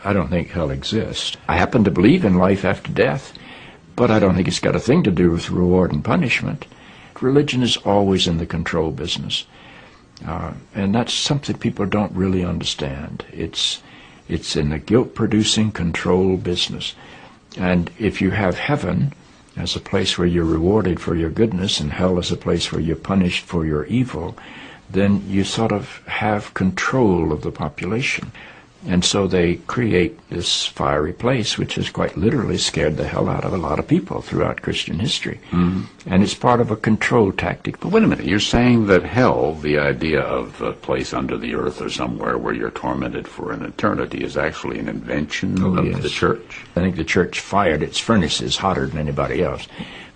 I don't think hell exists. I happen to believe in life after death, but I don't think it's got a thing to do with reward and punishment. Religion is always in the control business. And that's something people don't really understand. It's in the guilt-producing control business. And if you have heaven as a place where you're rewarded for your goodness and hell as a place where you're punished for your evil, then you sort of have control of the population. And so they create this fiery place, which has quite literally scared the hell out of a lot of people throughout Christian history. Mm-hmm. And it's part of a control tactic. But wait a minute, you're saying that hell, the idea of a place under the earth or somewhere where you're tormented for an eternity, is actually an invention of the church? I think the church fired its furnaces hotter than anybody else.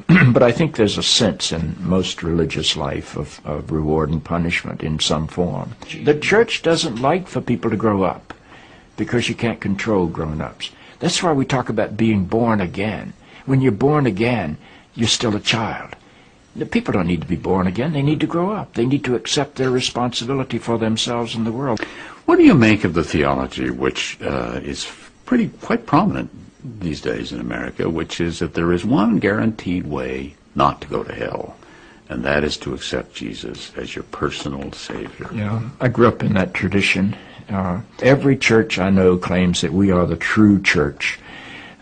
But I think there's a sense in most religious life of reward and punishment in some form. The church doesn't like for people to grow up, because you can't control grown-ups. That's why we talk about being born again. When you're born again, you're still a child. The people don't need to be born again. They need to grow up. They need to accept their responsibility for themselves and the world. What do you make of the theology, which is quite prominent these days in America, which is that there is one guaranteed way not to go to hell, and that is to accept Jesus as your personal Savior? Yeah, I grew up in that tradition. Every church I know claims that we are the true church,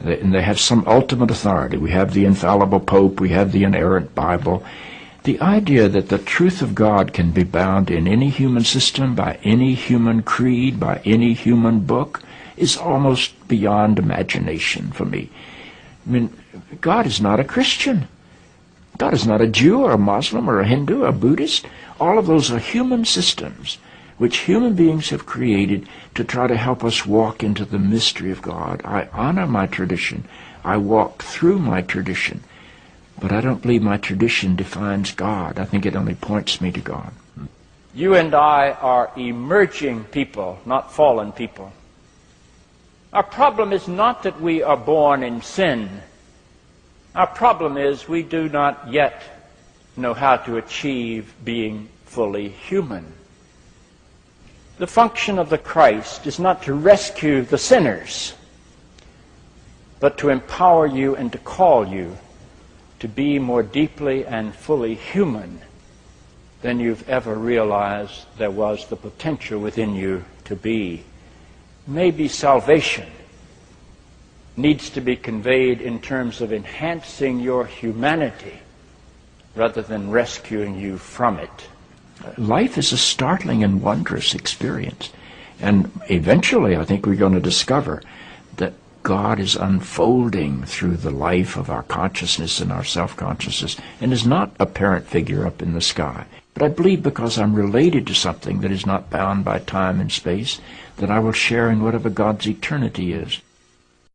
and they have some ultimate authority. We have the infallible Pope, we have the inerrant Bible. The idea that the truth of God can be bound in any human system, by any human creed, by any human book, is almost beyond imagination for me. I mean, God is not a Christian. God is not a Jew or a Muslim or a Hindu or a Buddhist. All of those are human systems which human beings have created to try to help us walk into the mystery of God. I honor my tradition. I walk through my tradition. But I don't believe my tradition defines God. I think it only points me to God. You and I are emerging people, not fallen people. Our problem is not that we are born in sin. Our problem is we do not yet know how to achieve being fully human. The function of the Christ is not to rescue the sinners, but to empower you and to call you to be more deeply and fully human than you've ever realized there was the potential within you to be. Maybe salvation needs to be conveyed in terms of enhancing your humanity rather than rescuing you from it. Life is a startling and wondrous experience. And eventually I think we're going to discover that God is unfolding through the life of our consciousness and our self-consciousness and is not a parent figure up in the sky. But I believe because I'm related to something that is not bound by time and space, that I will share in whatever God's eternity is.